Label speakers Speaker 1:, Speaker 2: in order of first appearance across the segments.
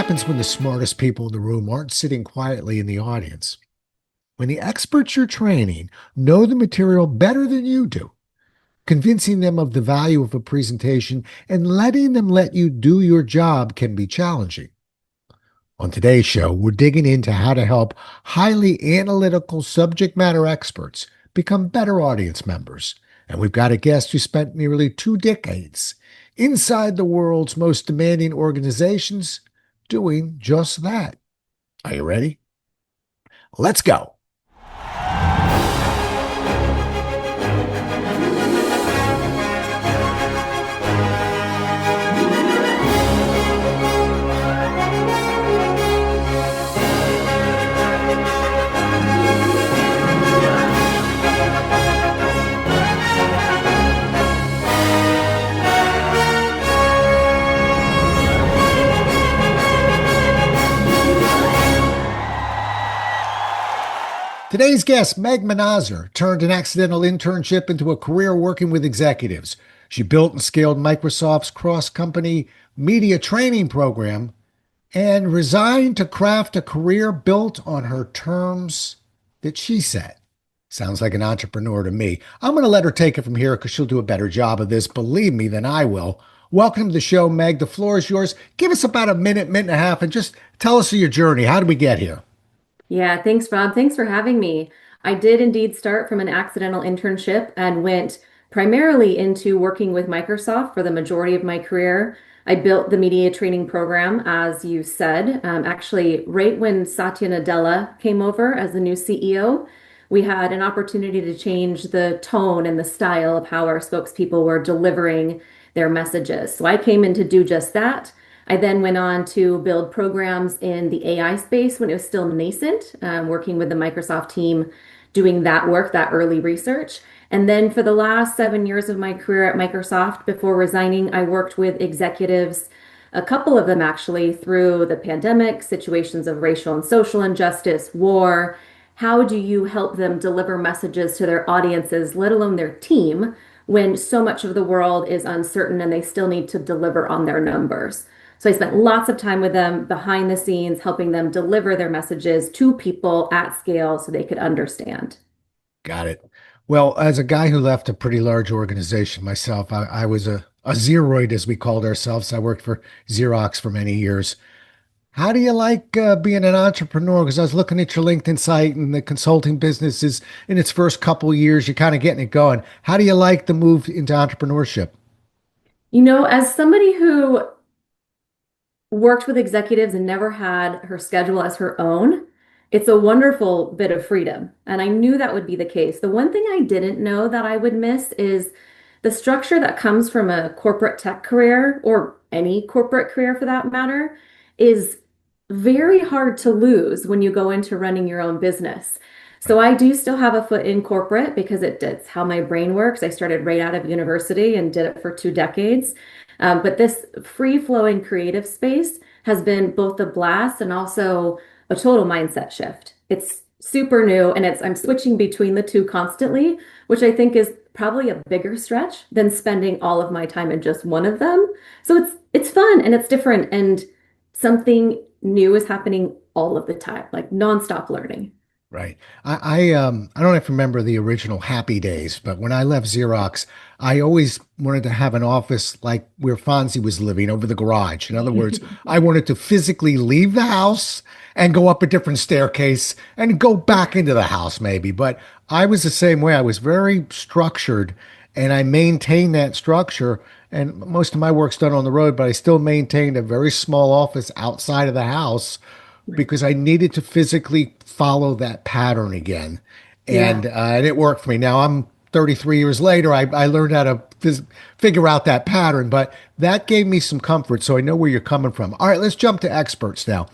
Speaker 1: happens when the smartest people in the room aren't sitting quietly in the audience? When the experts you're training know the material better than you do, convincing them of the value of a presentation and letting them let you do your job can be challenging. On today's show, we're digging into how to help highly analytical subject matter experts become better audience members. And we've got a guest who spent nearly 2 decades inside the world's most demanding organizations doing just that. Are you ready? Let's go. Today's guest, Meg Manazir, turned an accidental internship into a career working with executives. She built and scaled Microsoft's cross-company media training program and resigned to craft a career built on her terms that she set. Sounds like an entrepreneur to me. I'm going to let her take it from here because she'll do a better job of this, believe me, than I will. Welcome to the show, Meg. The floor is yours. Give us about a minute, minute and a half, and just tell us of your journey. How did we get here?
Speaker 2: Yeah, thanks, Rob. Thanks for having me. I did indeed start from an accidental internship and went primarily into working with Microsoft for the majority of my career. I built the media training program, as you said. Actually, right when Satya Nadella came over as the new CEO, we had an opportunity to change the tone and the style of how our spokespeople were delivering their messages. So I came in to do just that. I then went on to build programs in the AI space when it was still nascent, working with the Microsoft team, doing that work, that early research. And then for the last 7 years of my career at Microsoft, before resigning, I worked with executives, a couple of them actually, through the pandemic, situations of racial and social injustice, war. How do you help them deliver messages to their audiences, let alone their team, when so much of the world is uncertain and they still need to deliver on their numbers? So I spent lots of time with them behind the scenes, helping them deliver their messages to people at scale so they could understand.
Speaker 1: Got it. Well, as a guy who left a pretty large organization myself, I was a Zeroid, as we called ourselves. I worked for Xerox for many years. How do you like being an entrepreneur? Because I was looking at your LinkedIn site and the consulting business is in its first couple of years. You're kind of getting it going. How do you like the move into entrepreneurship?
Speaker 2: As somebody who worked with executives and never had her schedule as her own, it's a wonderful bit of freedom. And I knew that would be the case. The one thing I didn't know that I would miss is the structure that comes from a corporate tech career, or any corporate career for that matter, is very hard to lose when you go into running your own business. So I do still have a foot in corporate because it's how my brain works. I started right out of university and did it for 2 decades. But this free-flowing creative space has been both a blast and also a total mindset shift. It's super new and I'm switching between the two constantly, which I think is probably a bigger stretch than spending all of my time in just one of them. So it's fun and it's different and something new is happening all of the time, like nonstop learning.
Speaker 1: Right. I don't know if you remember the original Happy Days, but when I left Xerox, I always wanted to have an office like where Fonzie was living over the garage. In other words, I wanted to physically leave the house and go up a different staircase and go back into the house maybe. But I was the same way. I was very structured and I maintained that structure. And most of my work's done on the road, but I still maintained a very small office outside of the house because I needed to physically follow that pattern again.
Speaker 2: Yeah.
Speaker 1: And it worked for me. Now I'm 33 years later. I learned how to figure out that pattern, but that gave me some comfort. So I know where you're coming from. All right, let's jump to experts now.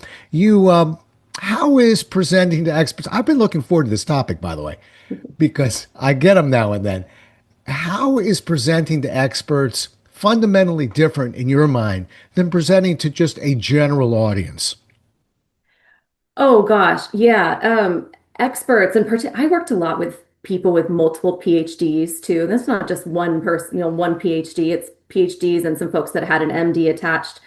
Speaker 1: How is presenting to experts? I've been looking forward to this topic, by the way, because I get them now and then. How is presenting to experts fundamentally different in your mind than presenting to just a general audience?
Speaker 2: Oh gosh, yeah. Experts and I worked a lot with people with multiple PhDs too. That's not just one person, one PhD. It's PhDs and some folks that had an MD attached,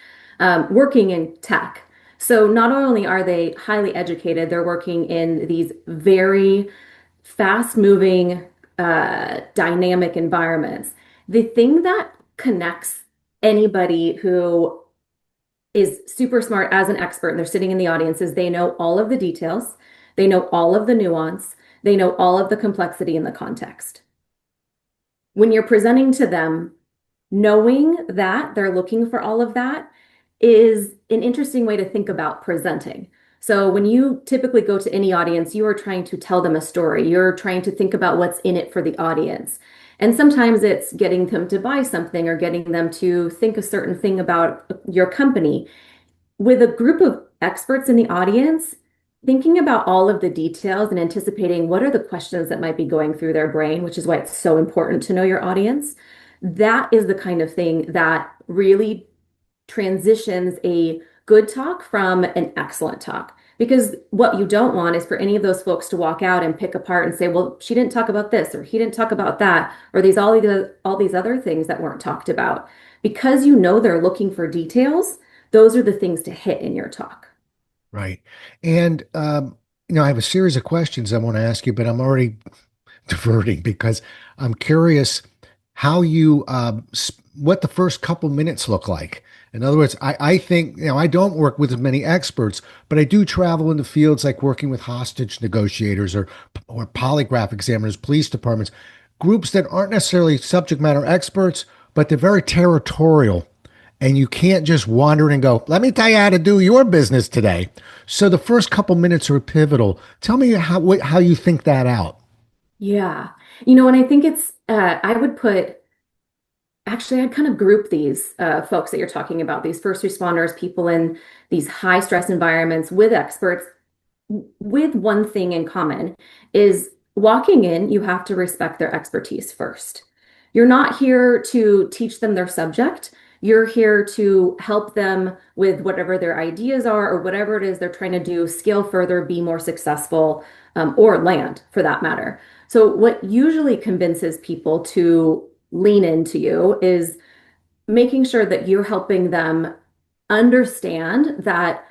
Speaker 2: working in tech. So not only are they highly educated, they're working in these very fast-moving, dynamic environments. The thing that connects anybody who is super smart as an expert and they're sitting in the audience is they know all of the details, they know all of the nuance, they know all of the complexity in the context. When you're presenting to them, knowing that they're looking for all of that is an interesting way to think about presenting. So when you typically go to any audience, you are trying to tell them a story. You're trying to think about what's in it for the audience. And sometimes it's getting them to buy something or getting them to think a certain thing about your company. With a group of experts in the audience, thinking about all of the details and anticipating what are the questions that might be going through their brain, which is why it's so important to know your audience, that is the kind of thing that really transitions a good talk from an excellent talk. Because what you don't want is for any of those folks to walk out and pick apart and say, well, she didn't talk about this, or he didn't talk about that, or all these other things that weren't talked about. Because you know they're looking for details, those are the things to hit in your talk.
Speaker 1: Right. And, I have a series of questions I want to ask you, but I'm already diverting because I'm curious how what the first couple minutes look like. In other words, I think, I don't work with as many experts, but I do travel into fields like working with hostage negotiators or polygraph examiners, police departments, groups that aren't necessarily subject matter experts, but they're very territorial. And you can't just wander and go, let me tell you how to do your business today. So the first couple minutes are pivotal. Tell me how you think that out.
Speaker 2: Yeah. And I think I would actually, I'd kind of group these folks that you're talking about, these first responders, people in these high stress environments with experts, with one thing in common is walking in, you have to respect their expertise first. You're not here to teach them their subject. You're here to help them with whatever their ideas are or whatever it is they're trying to do, scale further, be more successful, or land for that matter. So, what usually convinces people to lean into you is making sure that you're helping them understand that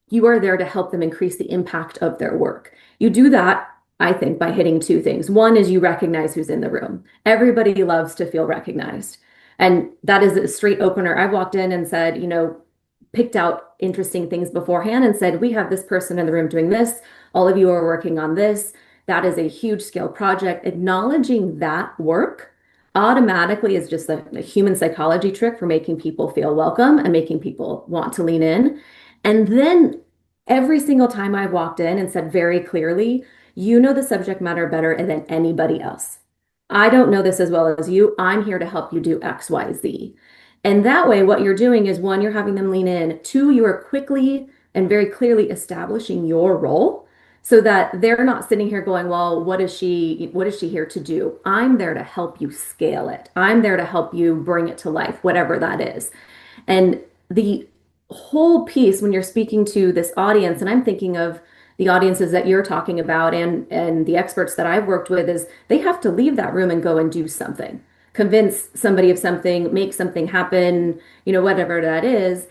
Speaker 2: you are there to help them increase the impact of their work. You do that, I think, by hitting two things. One is you recognize who's in the room. Everybody loves to feel recognized. And that is a straight opener. I walked in and said, picked out interesting things beforehand and said, we have this person in the room doing this. All of you are working on this. That is a huge scale project. Acknowledging that work automatically is just a human psychology trick for making people feel welcome and making people want to lean in. And then every single time I walked in and said very clearly, you know the subject matter better than anybody else. I don't know this as well as you. I'm here to help you do X, Y, Z. And that way, what you're doing is one, you're having them lean in. Two, you are quickly and very clearly establishing your role so that they're not sitting here going, well, what is she here to do? I'm there to help you scale it. I'm there to help you bring it to life, whatever that is. And the whole piece when you're speaking to this audience, and I'm thinking of the audiences that you're talking about and the experts that I've worked with, is they have to leave that room and go and do something, convince somebody of something, make something happen, whatever that is,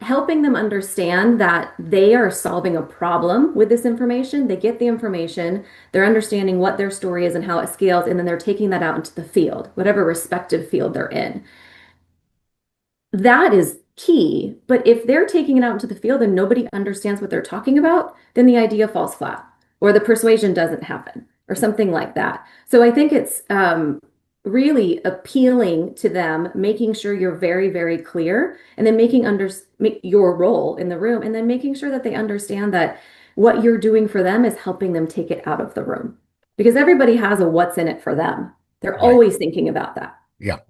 Speaker 2: helping them understand that they are solving a problem with this information. They get the information, they're understanding what their story is and how it scales, and then they're taking that out into the field, whatever respective field they're in. That is key. But if they're taking it out into the field and nobody understands what they're talking about, then the idea falls flat or the persuasion doesn't happen or something like that. So I think it's really appealing to them, making sure you're very, very clear and then make your role in the room and then making sure that they understand that what you're doing for them is helping them take it out of the room because everybody has a what's in it for them. They're
Speaker 1: Right.
Speaker 2: always thinking about that.
Speaker 1: Yeah.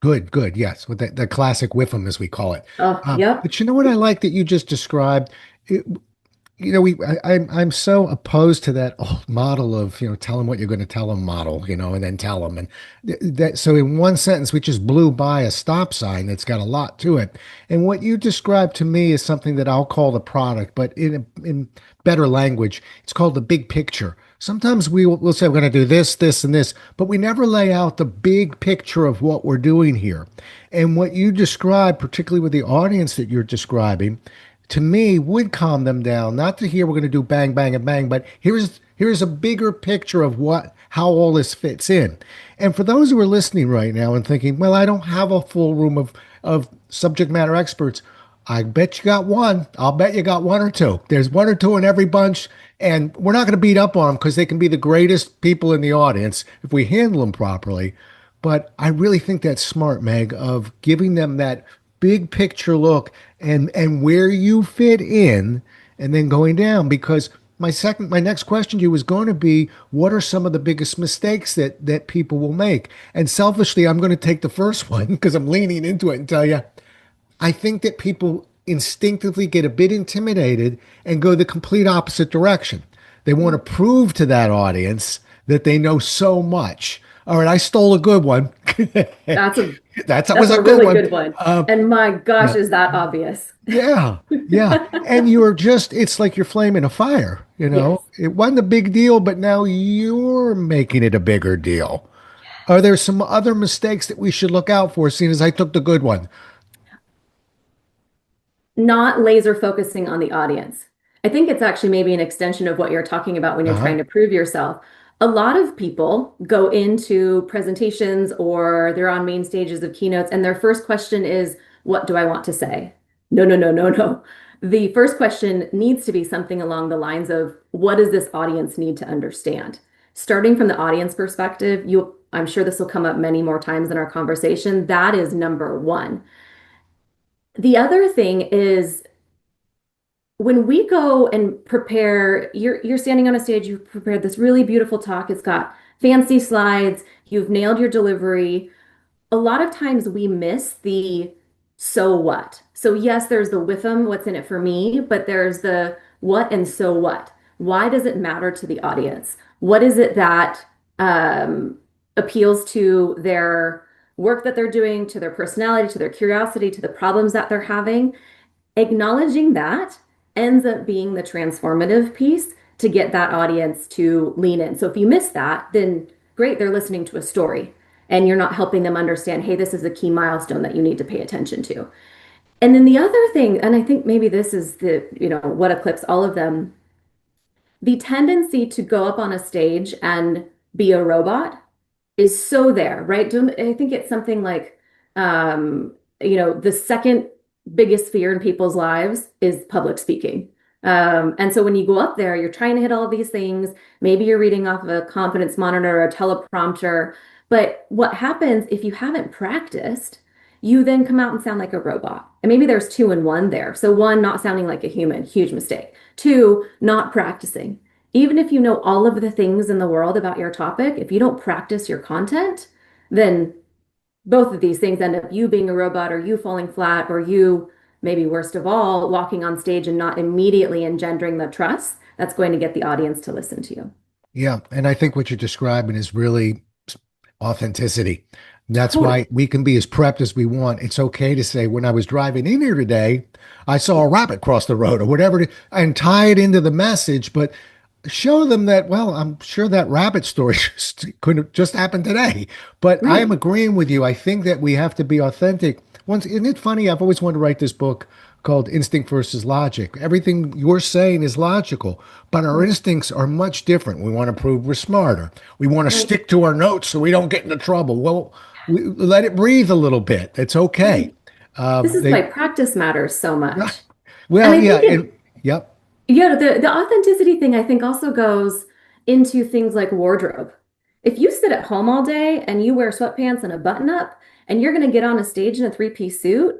Speaker 1: Good, good. Yes, with the classic whiffum, as we call it.
Speaker 2: Oh, yep.
Speaker 1: But you know what I like that you just described? It, I'm so opposed to that old model of, tell them what you're going to tell them model, and then tell them. And that, so in one sentence, we just blew by a stop sign that's got a lot to it. And what you described to me is something that I'll call the product, but in better language, it's called the big picture. Sometimes we'll say we're going to do this, this, and this, but we never lay out the big picture of what we're doing here. And what you describe, particularly with the audience that you're describing, to me would calm them down. Not to hear we're going to do bang, bang, and bang, but here's a bigger picture of what how all this fits in. And for those who are listening right now and thinking, well, I don't have a full room of subject matter experts. I bet you got one. I'll bet you got one or two. There's one or two in every bunch, and we're not going to beat up on them because they can be the greatest people in the audience if we handle them properly. But I really think that's smart, Meg, of giving them that big picture look and where you fit in and then going down because my next question to you was going to be what are some of the biggest mistakes that people will make? And selfishly, I'm going to take the first one because I'm leaning into it and tell you I think that people instinctively get a bit intimidated and go the complete opposite direction. They want to prove to that audience that they know so much. All right, I stole a good one.
Speaker 2: That's a
Speaker 1: That
Speaker 2: that's
Speaker 1: was a
Speaker 2: a
Speaker 1: good
Speaker 2: really
Speaker 1: one.
Speaker 2: good one. And my gosh,
Speaker 1: Yeah,
Speaker 2: is that obvious?
Speaker 1: yeah, yeah. And it's like you're flaming a fire, you know?
Speaker 2: Yes.
Speaker 1: It wasn't a big deal, but now you're making it a bigger deal. Are there some other mistakes that we should look out for, seeing as I took the good one?
Speaker 2: Not laser focusing on the audience. I think it's actually maybe an extension of what you're talking about when you're
Speaker 1: Uh-huh.
Speaker 2: trying to prove yourself. A lot of people go into presentations or they're on main stages of keynotes, and their first question is, what do I want to say? No, no, no, no, no. The first question needs to be something along the lines of, what does this audience need to understand? Starting from the audience perspective, I'm sure this will come up many more times in our conversation. That is number one. The other thing is when we go and prepare, you're standing on a stage, you've prepared this really beautiful talk. It's got fancy slides, you've nailed your delivery. A lot of times we miss the so what. So yes, there's the with them, what's in it for me, but there's the what and so what. Why does it matter to the audience? What is it that appeals to their work that they're doing, to their personality, to their curiosity, to the problems that they're having? Acknowledging that ends up being the transformative piece to get that audience to lean in. So if you miss that, then great, they're listening to a story and you're not helping them understand, hey, this is a key milestone that you need to pay attention to. And then the other thing, and I think maybe this is what eclipses all of them, the tendency to go up on a stage and be a robot is so there, right? I think it's something like, the second biggest fear in people's lives is public speaking. And so when you go up there, you're trying to hit all of these things. Maybe you're reading off of a confidence monitor or a teleprompter. But what happens if you haven't practiced, you then come out and sound like a robot. And maybe there's two in one there. So one, not sounding like a human, huge mistake. Two, not practicing. Even if you know all of the things in the world about your topic, if you don't practice your content, then both of these things end up you being a robot or you falling flat or you, maybe worst of all, walking on stage and not immediately engendering the trust that's going to get the audience to listen to you.
Speaker 1: Yeah, and I think what you're describing is really authenticity. That's why
Speaker 2: Totally.
Speaker 1: we can be as prepped as we want. It's okay to say, when I was driving in here today, I saw a rabbit cross the road or whatever, and tie it into the message, but show them that, well, I'm sure that rabbit story just could have just happened today. But I am
Speaker 2: Right.
Speaker 1: agreeing with you. I think that we have to be authentic. Once, isn't it funny? I've always wanted to write this book called Instinct versus Logic. Everything you're saying is logical, but our
Speaker 2: Right.
Speaker 1: instincts are much different. We want to prove we're smarter. We want to
Speaker 2: Right.
Speaker 1: stick to our notes so we don't get into trouble. Well, let it breathe a little bit. It's okay.
Speaker 2: Right. This is why
Speaker 1: They,
Speaker 2: practice matters so much. And
Speaker 1: well,
Speaker 2: I
Speaker 1: yeah,
Speaker 2: think
Speaker 1: and
Speaker 2: it,
Speaker 1: yep,
Speaker 2: yeah, the authenticity thing I think also goes into things like wardrobe. If you sit at home all day and you wear sweatpants and a button up and you're going to get on a stage in a three-piece suit,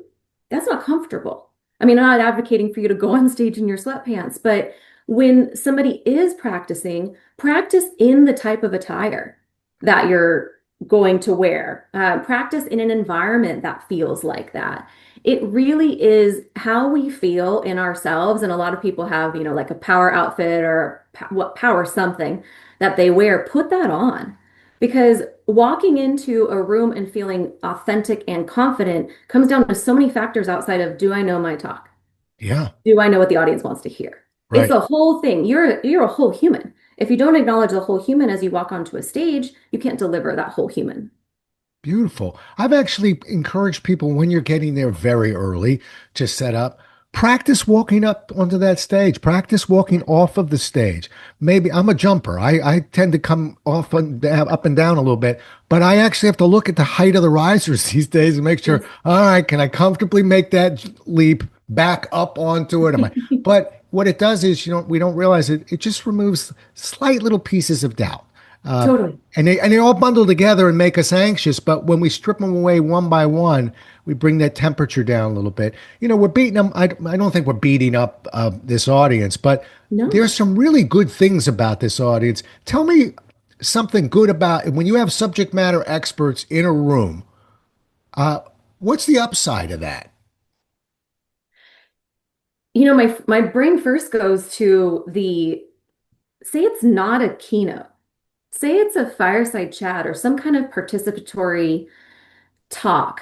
Speaker 2: that's not comfortable. I mean, I'm not advocating for you to go on stage in your sweatpants, but when somebody is practicing, practice in the type of attire that you're going to wear. Practice in an environment that feels like that. It really is how we feel in ourselves. And a lot of people have, like a power outfit or what power something that they wear. Put that on because walking into a room and feeling authentic and confident comes down to so many factors outside of, do I know my talk?
Speaker 1: yeah,
Speaker 2: Do I know what the audience wants to hear? It's
Speaker 1: right.
Speaker 2: a whole thing. You're a whole human. If you don't acknowledge the whole human as you walk onto a stage, you can't deliver that whole human.
Speaker 1: Beautiful. I've actually encouraged people when you're getting there very early to set up. Practice walking up onto that stage. Practice walking off of the stage. Maybe I'm a jumper. I tend to come off and down, up and down a little bit, but I actually have to look at the height of the risers these days and make sure,
Speaker 2: Yes.
Speaker 1: all right, can I comfortably make that leap back up onto it? Am I? But what it does is, we don't realize it. It just removes slight little pieces of doubt. Uh,
Speaker 2: Totally.
Speaker 1: and they all bundle together and make us anxious. But when we strip them away one by one, we bring that temperature down a little bit. We're beating them. I don't think we're beating up this audience, but
Speaker 2: No.
Speaker 1: there's some really good things about this audience. Tell me something good about when you have subject matter experts in a room. Uh, what's the upside of that?
Speaker 2: My brain first goes to the say it's not a keynote. Say it's a fireside chat or some kind of participatory talk.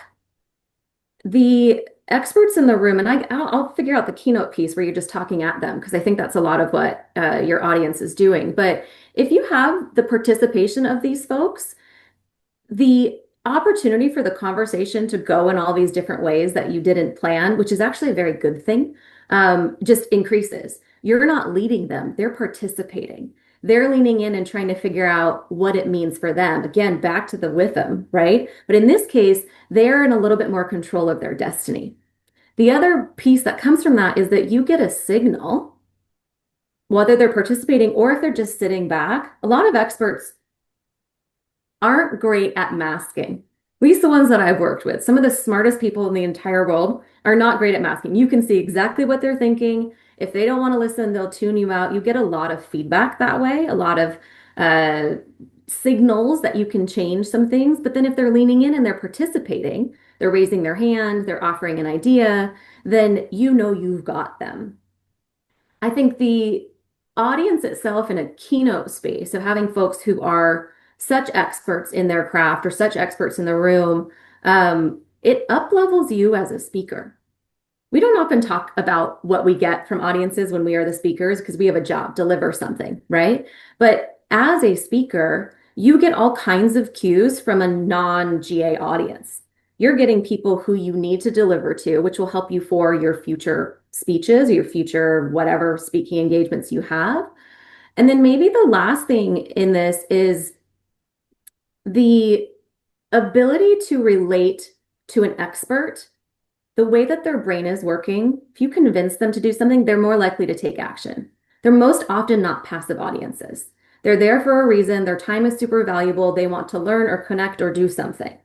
Speaker 2: The experts in the room, and I'll figure out the keynote piece where you're just talking at them because I think that's a lot of what your audience is doing. But if you have the participation of these folks, the opportunity for the conversation to go in all these different ways that you didn't plan, which is actually a very good thing, just increases. You're not leading them, they're participating. They're leaning in and trying to figure out what it means for them. Again, back to the with them, right? But in this case, they're in a little bit more control of their destiny. The other piece that comes from that is that you get a signal, whether they're participating or if they're just sitting back. A lot of experts aren't great at masking. At least the ones that I've worked with. Some of the smartest people in the entire world are not great at masking. You can see exactly what they're thinking. If they don't want to listen, they'll tune you out. You get a lot of feedback that way, a lot of uh, signals that you can change some things. But then if they're leaning in and they're participating, they're raising their hand, they're offering an idea, then you know you've got them. I think the audience itself in a keynote space of having folks who are such experts in their craft or such experts in the room, it up levels you as a speaker. We don't often talk about what we get from audiences when we are the speakers because we have a job, deliver something, right? But as a speaker, you get all kinds of cues from a non-GA audience. You're getting people who you need to deliver to, which will help you for your future speeches, your future whatever speaking engagements you have. And then maybe the last thing in this is the ability to relate to an expert the way that their brain is working, if you convince them to do something, they're more likely to take action. They're most often not passive audiences. They're there for a reason. Their time is super valuable. They want to learn or connect or do something.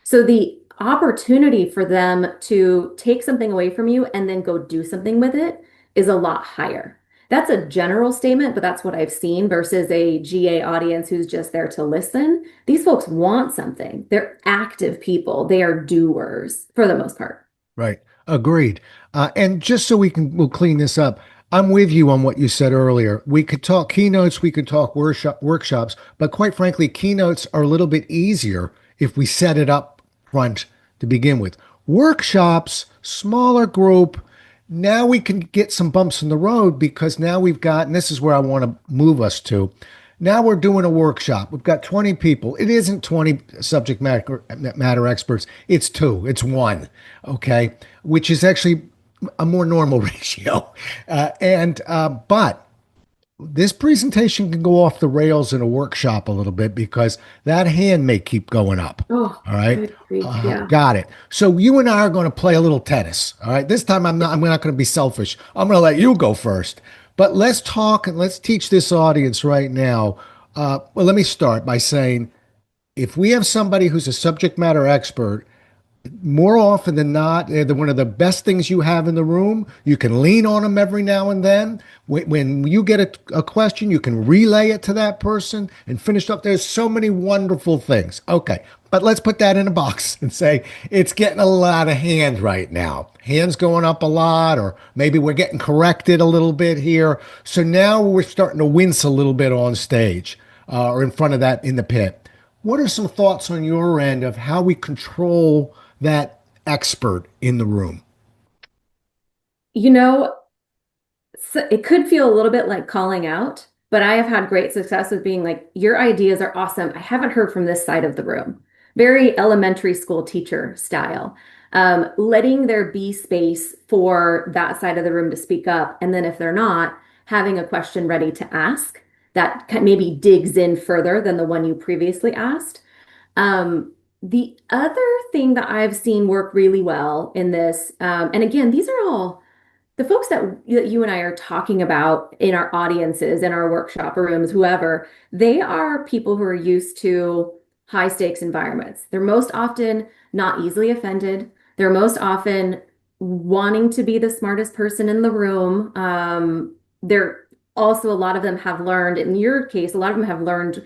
Speaker 2: So the opportunity for them to take something away from you and then go do something with it is a lot higher. That's a general statement, but that's what I've seen versus a GA audience who's just there to listen. These folks want something. They're active people. They are doers for the most part.
Speaker 1: Right. Agreed. And just so we'll clean this up. I'm with you on what you said earlier. We could talk keynotes, we could talk workshops, but quite frankly, keynotes are a little bit easier if we set it up front to begin with. Workshops, smaller group. Now we can get some bumps in the road because now we've got, and this is where I want to move us to. Now we're doing a workshop. We've got 20 people. It isn't 20 subject matter experts. It's two. It's one. Okay. Which is actually a more normal ratio. But this presentation can go off the rails in a workshop a little bit because that hand may keep going up.
Speaker 2: Oh,
Speaker 1: All right.
Speaker 2: good grief. Yeah.
Speaker 1: Got it. So you and I are going to play a little tennis. All right. This time I'm not going to be selfish. I'm going to let you go first. But let's talk and let's teach this audience right now. Well, let me start by saying if we have somebody who's a subject matter expert, more often than not, they're one of the best things you have in the room. You can lean on them every now and then. When you get a question, you can relay it to that person and finish up. There's so many wonderful things. Okay, but let's put that in a box and say it's getting a lot of hands right now. Hands going up a lot, or maybe we're getting corrected a little bit here. So now we're starting to wince a little bit on stage or in front of that in the pit. What are some thoughts on your end of how we control that expert in the room?
Speaker 2: You know, so it could feel a little bit like calling out, but I have had great success with being like, your ideas are awesome. I haven't heard from this side of the room. Very elementary school teacher style. letting there be space for that side of the room to speak up. And then if they're not, having a question ready to ask that maybe digs in further than the one you previously asked. The other thing that I've seen work really well in this, and again, these are all the folks that you and I are talking about in our audiences, in our workshop rooms, whoever, they are people who are used to high stakes environments. They're most often not easily offended. They're most often wanting to be the smartest person in the room. They're also, a lot of them have learned, in your case, a lot of them have learned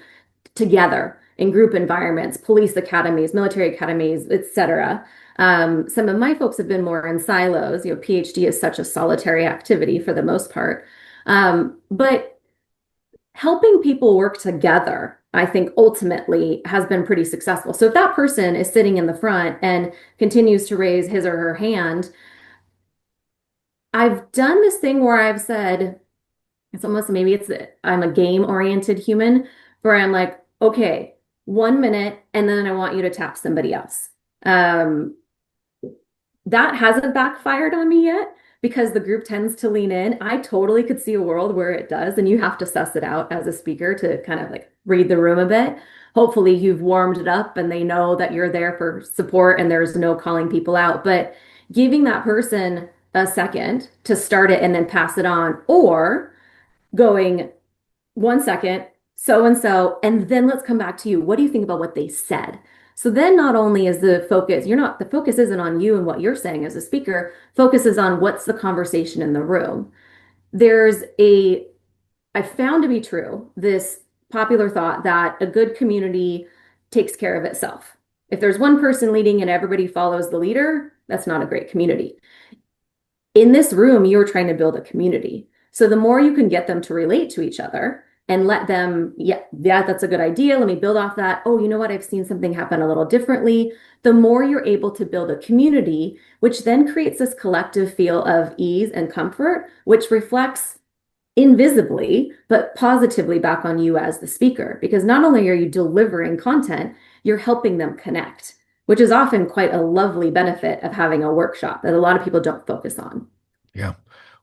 Speaker 2: together in group environments, police academies, military academies, etc. Some of my folks have been more in silos. You know, PhD is such a solitary activity for the most part. But helping people work together, I think ultimately has been pretty successful. So if that person is sitting in the front and continues to raise his or her hand, I've done this thing where I've said, it's almost maybe it's I'm a game oriented human where I'm like, okay, 1 minute, and then I want you to tap somebody else. Um, that hasn't backfired on me yet because the group tends to lean in. I totally could see a world where it does, and you have to suss it out as a speaker to kind of like read the room a bit. Hopefully, you've warmed it up and they know that you're there for support and there's no calling people out. But giving that person a second to start it and then pass it on, or going 1 second, so and so, and then let's come back to you. What do you think about what they said? So then not only is the focus, the focus isn't on you and what you're saying as a speaker, focus is on what's the conversation in the room. There's I found to be true, this popular thought that a good community takes care of itself. If there's one person leading and everybody follows the leader, that's not a great community. In this room, you're trying to build a community. So the more you can get them to relate to each other and let them, yeah, that's a good idea. Let me build off that. Oh, you know what? I've seen something happen a little differently. The more you're able to build a community, which then creates this collective feel of ease and comfort, which reflects invisibly, but positively back on you as the speaker. Because not only are you delivering content, you're helping them connect, which is often quite a lovely benefit of having a workshop that a lot of people don't focus on.
Speaker 1: Yeah.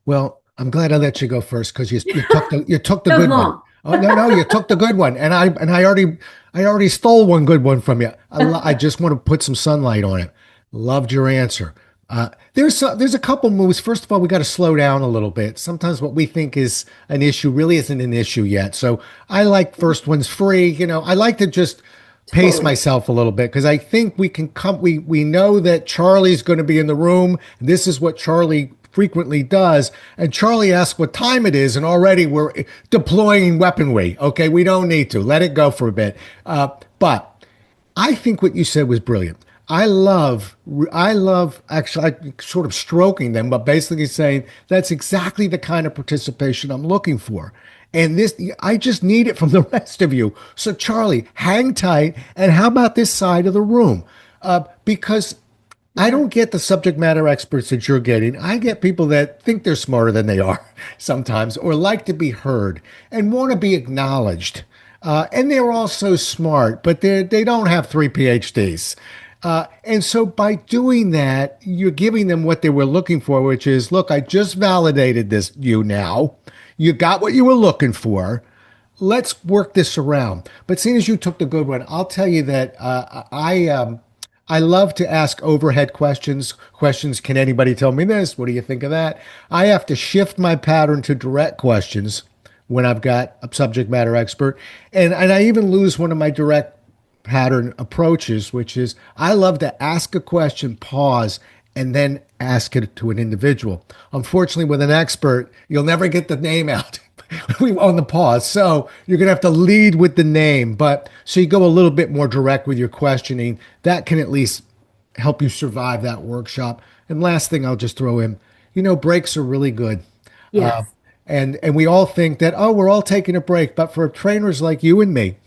Speaker 1: Well, I'm glad I let you go first because you took the
Speaker 2: That was
Speaker 1: good one.
Speaker 2: long.
Speaker 1: Oh no, you took the good one, and I already stole one good one from you. I just want to put some sunlight on it. Loved your answer. There's a couple moves. First of all, we got to slow down a little bit. Sometimes what we think is an issue really isn't an issue yet. So I like first one's free. I like to just pace
Speaker 2: Totally.
Speaker 1: myself a little bit because I think we can come. We know that Charlie's going to be in the room. This is what Charlie frequently does. And Charlie asks what time it is, and already we're deploying weaponry. Okay, we don't need to let it go for a bit. But I think what you said was brilliant. I love actually sort of stroking them, but basically saying that's exactly the kind of participation I'm looking for. And this, I just need it from the rest of you. So, Charlie, hang tight. And how about this side of the room? Because I
Speaker 2: Yeah.
Speaker 1: don't get the subject matter experts that you're getting. I get people that think they're smarter than they are sometimes, or like to be heard and want to be acknowledged. And they're also smart, but they don't have three PhDs. And so by doing that, you're giving them what they were looking for, which is, look, I just validated this you now. You got what you were looking for. Let's work this around. But seeing as you took the good one, I'll tell you that I love to ask overhead questions. Questions, can anybody tell me this? What do you think of that? I have to shift my pattern to direct questions when I've got a subject matter expert. And I even lose one of my direct pattern approaches, which is I love to ask a question, pause, and then ask it to an individual. Unfortunately, with an expert, you'll never get the name out on the pause. So you're going to have to lead with the name. But so you go a little bit more direct with your questioning. That can at least help you survive that workshop. And last thing I'll just throw in, breaks are really good. Uh,
Speaker 2: Yes.
Speaker 1: and we all think that, oh, we're all taking a break. But for trainers like you and me,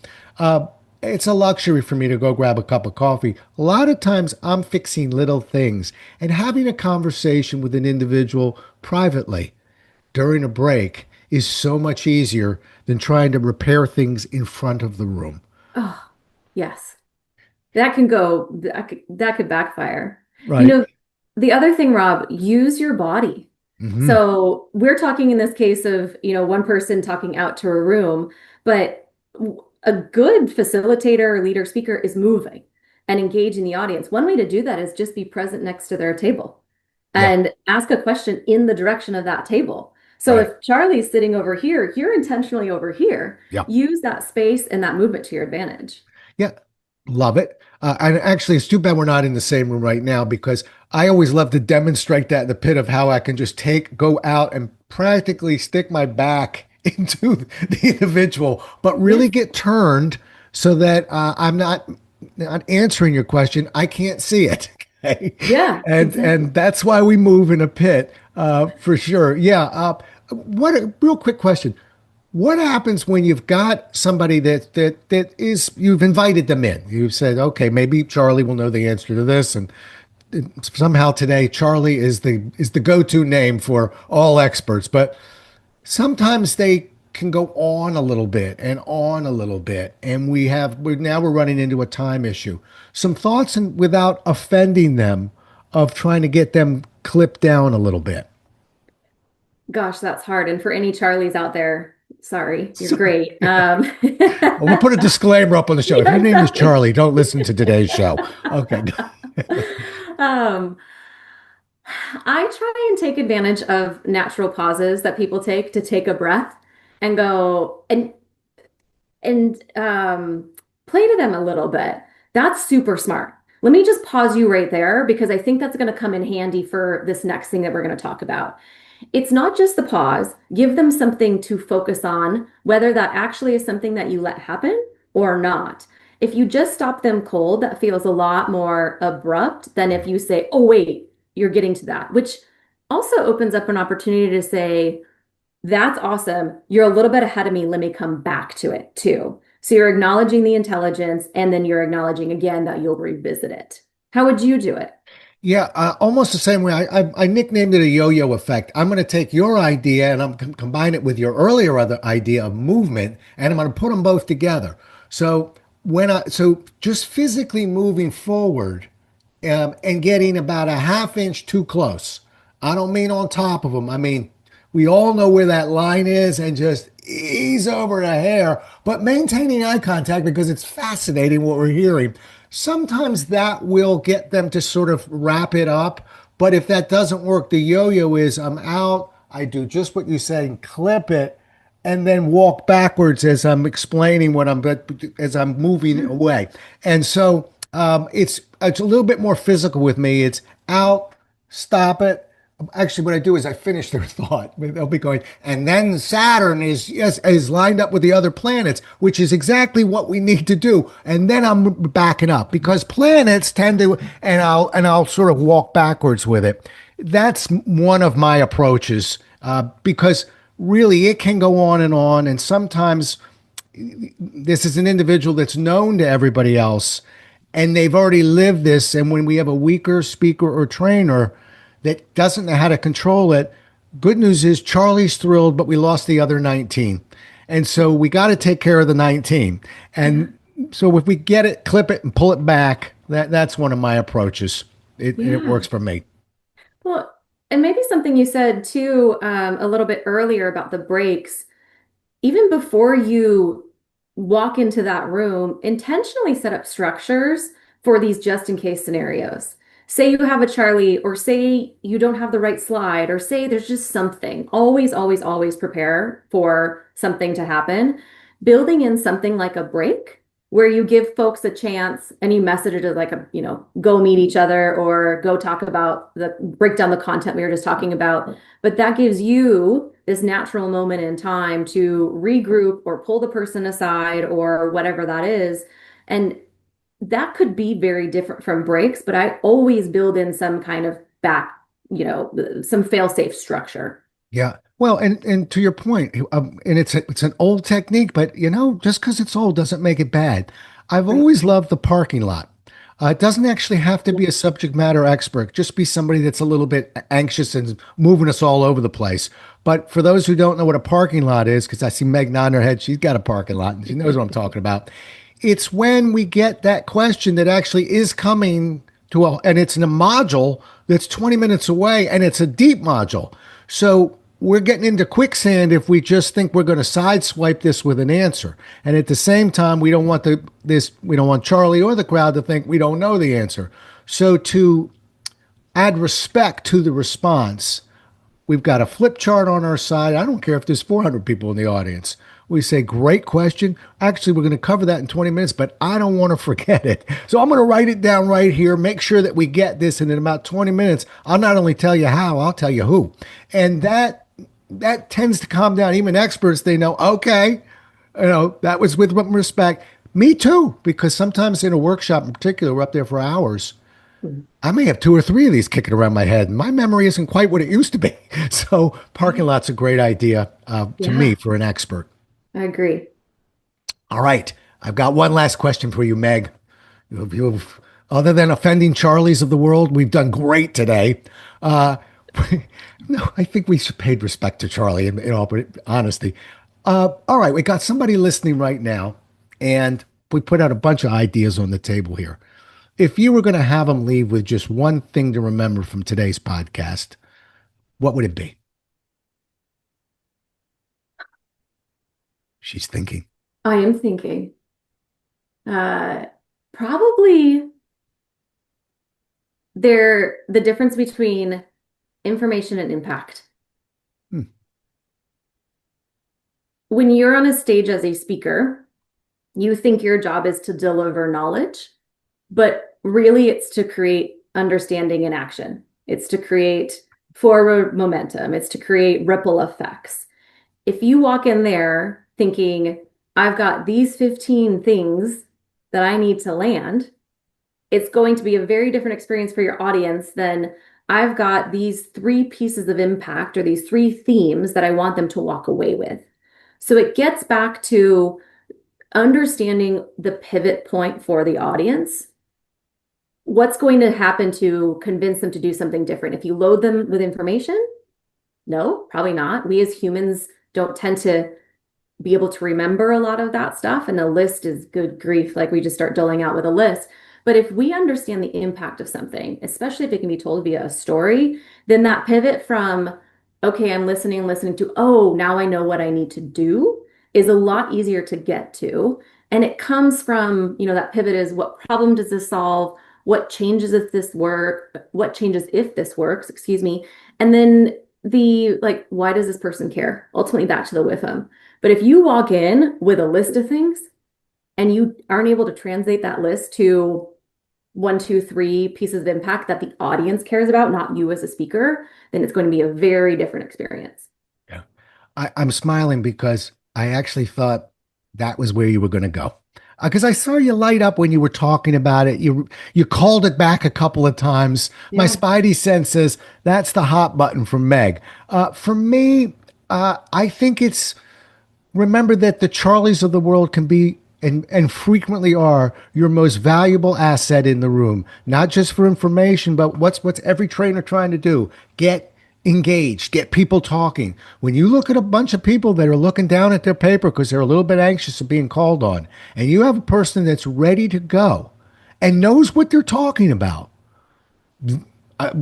Speaker 1: it's a luxury for me to go grab a cup of coffee. A lot of times I'm fixing little things and having a conversation with an individual privately during a break is so much easier than trying to repair things in front of the room.
Speaker 2: Oh, yes. That could backfire. You
Speaker 1: Right.
Speaker 2: know, the other thing, Rob, use your body.
Speaker 1: Hmm.
Speaker 2: So we're talking in this case of, one person talking out to a room, but a good facilitator or leader speaker is moving and engaging the audience. One way to do that is just be present next to their table
Speaker 1: Yeah.
Speaker 2: and ask a question in the direction of that table. So
Speaker 1: Right.
Speaker 2: if Charlie's sitting over here, you're intentionally over here.
Speaker 1: Yeah.
Speaker 2: Use that space and that movement to your advantage.
Speaker 1: Yeah, love it. And actually, it's too bad we're not in the same room right now because I always love to demonstrate that in the pit of how I can just go out and practically stick my back into the individual, but really
Speaker 2: Yes.
Speaker 1: get turned so that I'm not answering your question. I can't see it. Okay,
Speaker 2: Yeah,
Speaker 1: and
Speaker 2: exactly.
Speaker 1: that's why we move in a pit, for sure. Yeah. What a real quick question. What happens when you've got somebody that is you've invited them in? You've said, okay, maybe Charlie will know the answer to this, and somehow today Charlie is the go-to name for all experts. But sometimes they can go on a little bit and on a little bit, and we're running into a time issue. Some thoughts and without offending them of trying to get them clipped down a little bit.
Speaker 2: Gosh, that's hard. And for any Charlies out there, sorry, you're
Speaker 1: So,
Speaker 2: great.
Speaker 1: we'll put a disclaimer up on the show. If
Speaker 2: Yeah,
Speaker 1: your name is
Speaker 2: exactly.
Speaker 1: Charlie, don't listen to today's show. Okay.
Speaker 2: Um, I try and take advantage of natural pauses that people take to take a breath and go and play to them a little bit. That's super smart. Let me just pause you right there because I think that's going to come in handy for this next thing that we're going to talk about. It's not just the pause. Give them something to focus on, whether that actually is something that you let happen or not. If you just stop them cold, that feels a lot more abrupt than if you say, oh, wait, you're getting to that, which also opens up an opportunity to say, that's awesome. You're a little bit ahead of me. Let me come back to it too. So you're acknowledging the intelligence and then you're acknowledging again that you'll revisit it. How would you do it?
Speaker 1: Yeah, almost the same way. I nicknamed it a yo-yo effect. I'm going to take your idea and combine it with your earlier other idea of movement, and I'm going to put them both together. So so just physically moving forward, and getting about a half inch too close. I don't mean on top of them. I mean, we all know where that line is and just ease over a hair, but maintaining eye contact because it's fascinating what we're hearing. Sometimes that will get them to sort of wrap it up. But if that doesn't work, the yo yo is I'm out. I do just what you said and clip it and then walk backwards as I'm explaining what I'm as I'm moving away. And so it's a little bit more physical with me. It's out, stop it. Actually, what I do is I finish their thought. They'll be going, and then Saturn is lined up with the other planets, which is exactly what we need to do. And then I'm backing up because planets tend to, and I'll sort of walk backwards with it. That's one of my approaches, because really it can go on, and sometimes this is an individual that's known to everybody else and they've already lived this. And when we have a weaker speaker or trainer that doesn't know how to control it, good news is Charlie's thrilled, but we lost the other 19. And so we got to take care of the 19.
Speaker 2: Yeah.
Speaker 1: And so if we get it, clip it and pull it back, that's one of my approaches. It
Speaker 2: Yeah.
Speaker 1: works for me.
Speaker 2: Well, and maybe something you said too, a little bit earlier about the breaks. Even before you walk into that room, intentionally set up structures for these just in case scenarios. Say you have a Charlie, or say you don't have the right slide, or say there's just something. Always, always, always prepare for something to happen. Building in something like a break where you give folks a chance and you message it as like go meet each other or go talk about break down the content we were just talking about. But that gives you this natural moment in time to regroup or pull the person aside or whatever that is. And that could be very different from breaks, but I always build in some kind of some fail-safe structure.
Speaker 1: Yeah. Well, and to your point, and it's an old technique, but just because it's old doesn't make it bad. I've
Speaker 2: Right.
Speaker 1: always loved the parking lot. It doesn't actually have to be a subject matter expert, just be somebody that's a little bit anxious and moving us all over the place. But for those who don't know what a parking lot is, because I see Meg nodding her head, she's got a parking lot and she knows what I'm talking about. It's when we get that question that actually is coming and it's in a module that's 20 minutes away and it's a deep module. So we're getting into quicksand if we just think we're going to sideswipe this with an answer. And at the same time, we don't want Charlie or the crowd to think we don't know the answer. So to add respect to the response, we've got a flip chart on our side. I don't care if there's 400 people in the audience. We say, great question. Actually, we're going to cover that in 20 minutes, but I don't want to forget it. So I'm going to write it down right here, make sure that we get this. And in about 20 minutes, I'll not only tell you how, I'll tell you who. And that tends to calm down. Even experts, they know, okay, that was with respect. Me too, because sometimes in a workshop in particular, we're up there for hours. I may have two or three of these kicking around my head. My memory isn't quite what it used to be. So parking lot's a great idea to
Speaker 2: Yeah,
Speaker 1: me for an expert.
Speaker 2: I agree.
Speaker 1: All right. I've got one last question for you, Meg. Other than offending Charlies of the world, we've done great today. Uh, no, I think we should pay respect to Charlie in all honesty. All right. We got somebody listening right now, and we put out a bunch of ideas on the table here. If you were going to have them leave with just one thing to remember from today's podcast, what would it be? She's thinking.
Speaker 2: I am thinking, uh, probably the difference between information and impact.
Speaker 1: Hmm.
Speaker 2: When you're on a stage as a speaker, you think your job is to deliver knowledge, but really it's to create understanding and action. It's to create forward momentum. It's to create ripple effects. If you walk in there thinking, I've got these 15 things that I need to land, it's going to be a very different experience for your audience than I've got these three pieces of impact or these three themes that I want them to walk away with. So it gets back to understanding the pivot point for the audience. What's going to happen to convince them to do something different? If you load them with information, no, probably not. We as humans don't tend to be able to remember a lot of that stuff. And a list is good grief, like we just start doling out with a list. But if we understand the impact of something, especially if it can be told via a story, then that pivot from, okay, I'm listening to, oh, now I know what I need to do is a lot easier to get to. And it comes from, that pivot is what problem does this solve? What changes if this work? What changes if this works? Excuse me. And then why does this person care? Ultimately back to the with them. But if you walk in with a list of things and you aren't able to translate that list to one, two, three pieces of impact that the audience cares about, not you as a speaker, then it's going to be a very different experience.
Speaker 1: Yeah. I'm smiling because I actually thought that was where you were going to go. Because I saw you light up when you were talking about it. You called it back a couple of times. My
Speaker 2: Yeah.
Speaker 1: spidey sense says that's the hot button from Meg. For me, I think it's remember that the Charlies of the world can be and frequently are your most valuable asset in the room, not just for information, but what's every trainer trying to do? Get engaged, get people talking. When you look at a bunch of people that are looking down at their paper because they're a little bit anxious of being called on, and you have a person that's ready to go and knows what they're talking about,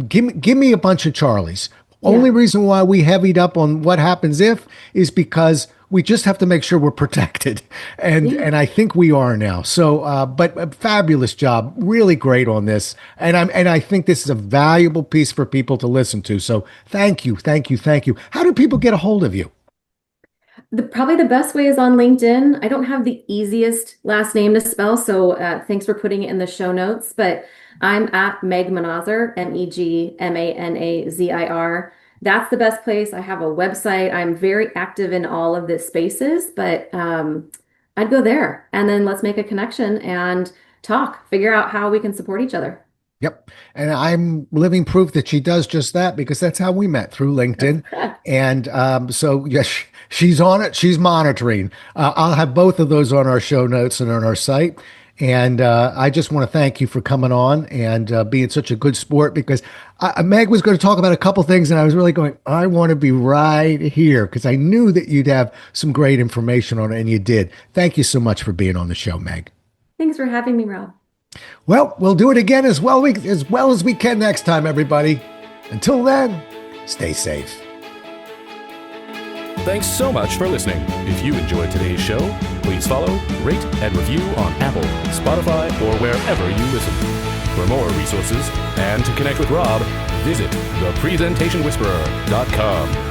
Speaker 1: give me a bunch of Charlies. Only
Speaker 2: Yeah.
Speaker 1: reason why we heavied up on what happens if is because we just have to make sure we're protected, and
Speaker 2: Yeah.
Speaker 1: and I think we are now. So, but a fabulous job, really great on this, and I think this is a valuable piece for people to listen to. So, thank you, thank you, thank you. How do people get a hold of you?
Speaker 2: Probably the best way is on LinkedIn. I don't have the easiest last name to spell, so thanks for putting it in the show notes. But I'm at Meg Manazir, Megmanazir. That's the best place. I have a website. I'm very active in all of the spaces, but I'd go there and then let's make a connection and talk, figure out how we can support each other.
Speaker 1: Yep. And I'm living proof that she does just that because that's how we met through
Speaker 2: That's
Speaker 1: LinkedIn.
Speaker 2: correct.
Speaker 1: And so, yes, she's on it. She's monitoring. I'll have both of those on our show notes and on our site. And I just want to thank you for coming on and being such a good sport because Meg was going to talk about a couple things. And I was really going, I want to be right here because I knew that you'd have some great information on it. And you did. Thank you so much for being on the show, Meg.
Speaker 2: Thanks for having me, Rob.
Speaker 1: Well, we'll do it again as well as we can next time, everybody. Until then, stay safe.
Speaker 3: Thanks so much for listening. If you enjoyed today's show, please follow, rate, and review on Apple, Spotify, or wherever you listen. For more resources and to connect with Rob, visit thepresentationwhisperer.com.